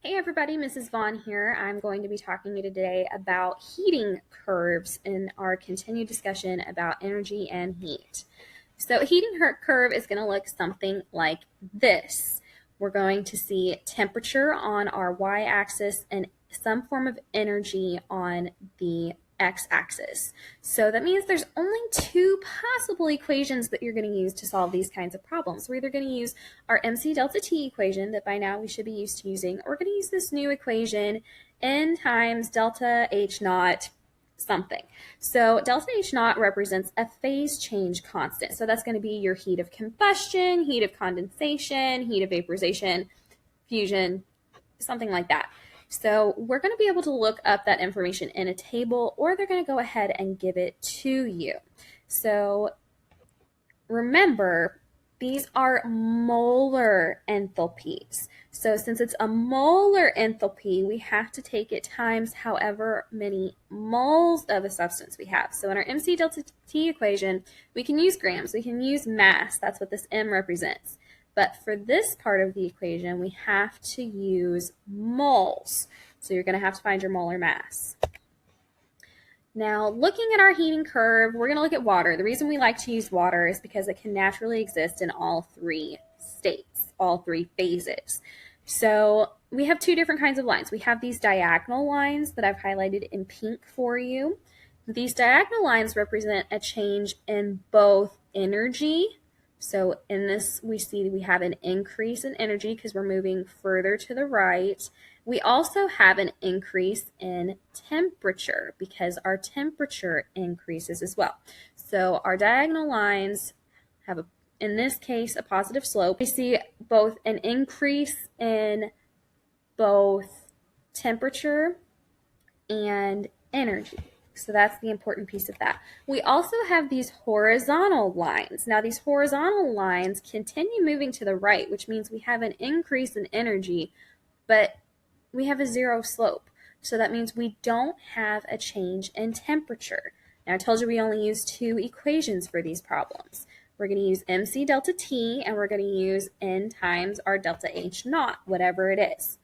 Hey everybody, Mrs. Vaughn here. I'm going to be talking to you today about heating curves in our continued discussion about energy and heat. So a heating curve is going to look something like this. We're going to see temperature on our y-axis and some form of energy on the x-axis. So that means there's only two possible equations that you're going to use to solve these kinds of problems. We're either going to use our MC delta T equation that by now we should be used to using, or we're going to use this new equation, N times delta H naught something. So delta H naught represents a phase change constant. So that's going to be your heat of combustion, heat of condensation, heat of vaporization, fusion, something like that. So we're going to be able to look up that information in a table, or they're going to go ahead and give it to you. So remember, these are molar enthalpies. So since it's a molar enthalpy, we have to take it times however many moles of a substance we have. So in our MC delta T equation, we can use grams, we can use mass, that's what this M represents. But for this part of the equation, we have to use moles. So you're going to have to find your molar mass. Now, looking at our heating curve, we're going to look at water. The reason we like to use water is because it can naturally exist in all three states, all three phases. So we have two different kinds of lines. We have these diagonal lines that I've highlighted in pink for you. These diagonal lines represent a change in both energy. So in this, we see we have an increase in energy because we're moving further to the right. We also have an increase in temperature because our temperature increases as well. So our diagonal lines have, in this case, a positive slope. We see both an increase in both temperature and energy. So that's the important piece of that. We also have these horizontal lines. Now these horizontal lines continue moving to the right, which means we have an increase in energy, but we have a zero slope. So that means we don't have a change in temperature. Now I told you we only use two equations for these problems. We're going to use MC delta T and we're going to use N times our delta H naught, whatever it is.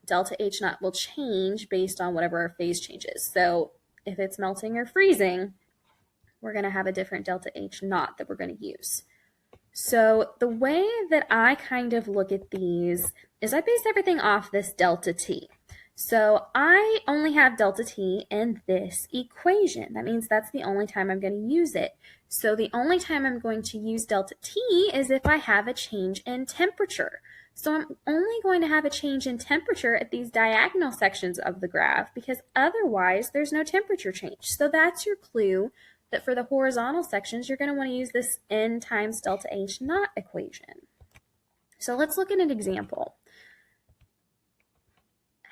Delta H naught will change based on whatever our phase changes. So if it's melting or freezing, we're going to have a different delta H naught that we're going to use. So the way that I kind of look at these is I base everything off this delta T. So I only have delta T in this equation. That means that's the only time I'm going to use it. So the only time I'm going to use delta T is if I have a change in temperature. So I'm only going to have a change in temperature at these diagonal sections of the graph because otherwise there's no temperature change. So that's your clue that for the horizontal sections, you're going to want to use this N times delta H naught equation. So let's look at an example.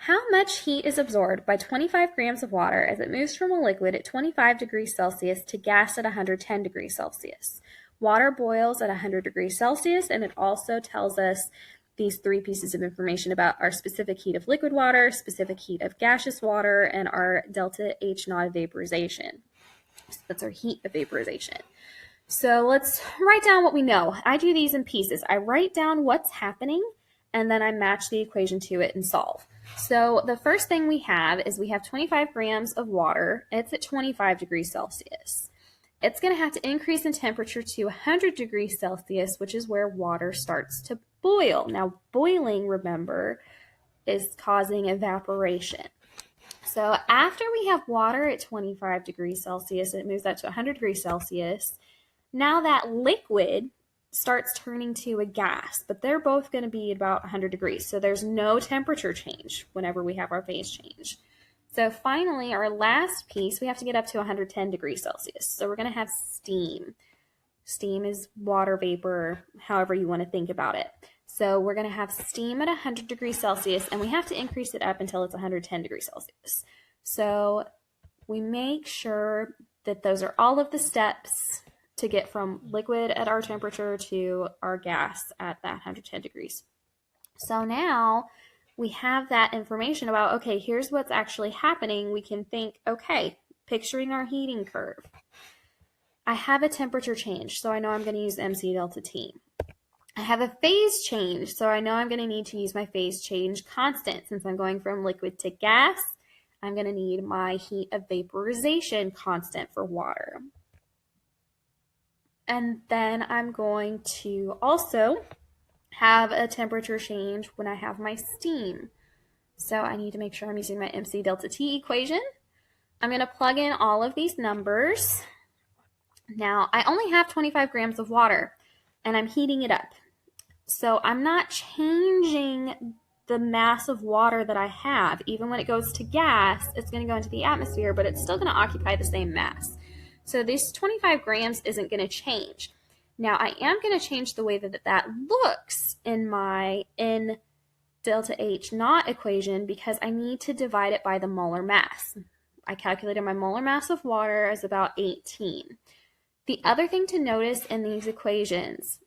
How much heat is absorbed by 25 grams of water as it moves from a liquid at 25 degrees Celsius to gas at 110 degrees Celsius? Water boils at 100 degrees Celsius, and it also tells us these three pieces of information about our specific heat of liquid water, specific heat of gaseous water, and our delta H naught of vaporization. So that's our heat of vaporization. So let's write down what we know. I do these in pieces. I write down what's happening, and then I match the equation to it and solve. So the first thing we have is we have 25 grams of water. It's at 25 degrees Celsius. It's going to have to increase in temperature to 100 degrees Celsius, which is where water starts to boil. Now, boiling, remember, is causing evaporation. So after we have water at 25 degrees Celsius, it moves up to 100 degrees Celsius. Now that liquid starts turning to a gas, but they're both going to be about 100 degrees. So there's no temperature change whenever we have our phase change. So finally, our last piece, we have to get up to 110 degrees Celsius. So we're going to have steam. Steam is water vapor, however you want to think about it. So we're going to have steam at 100 degrees Celsius, and we have to increase it up until it's 110 degrees Celsius. So we make sure that those are all of the steps to get from liquid at our temperature to our gas at that 110 degrees. So now we have that information about, okay, here's what's actually happening. We can think, okay, picturing our heating curve. I have a temperature change, so I know I'm going to use MC delta T. I have a phase change, so I know I'm going to need to use my phase change constant. Since I'm going from liquid to gas, I'm going to need my heat of vaporization constant for water. And then I'm going to also have a temperature change when I have my steam. So I need to make sure I'm using my MC delta T equation. I'm going to plug in all of these numbers. Now, I only have 25 grams of water, and I'm heating it up. So I'm not changing the mass of water that I have. Even when it goes to gas, it's going to go into the atmosphere, but it's still going to occupy the same mass. So this 25 grams isn't going to change. Now, I am going to change the way that looks in my N delta H naught equation because I need to divide it by the molar mass. I calculated my molar mass of water as about 18. The other thing to notice in these equations,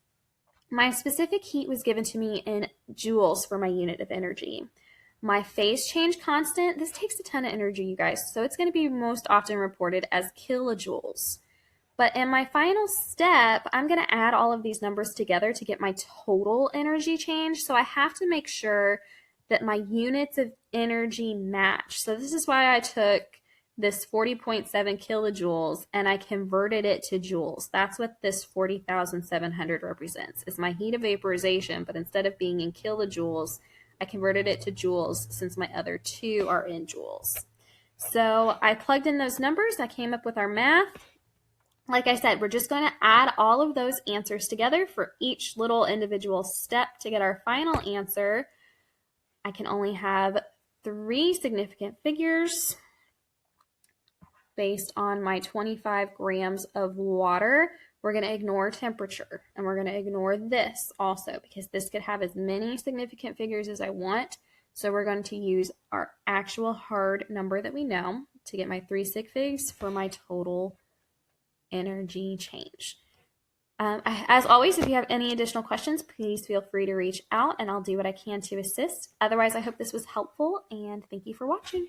my specific heat was given to me in joules for my unit of energy. My phase change constant, this takes a ton of energy, you guys, so it's going to be most often reported as kilojoules. But in my final step, I'm going to add all of these numbers together to get my total energy change. So I have to make sure that my units of energy match. So this is why I took this 40.7 kilojoules and I converted it to joules. That's what this 40,700 represents. It's my heat of vaporization, but instead of being in kilojoules, I converted it to joules since my other two are in joules. So I plugged in those numbers. I came up with our math. Like I said, we're just going to add all of those answers together for each little individual step to get our final answer. I can only have 3 significant figures based on my 25 grams of water. We're going to ignore temperature, and we're going to ignore this also because this could have as many significant figures as I want. So we're going to use our actual hard number that we know to get my 3 sig figs for my total energy change. As always, if you have any additional questions, please feel free to reach out and I'll do what I can to assist. Otherwise, I hope this was helpful and thank you for watching.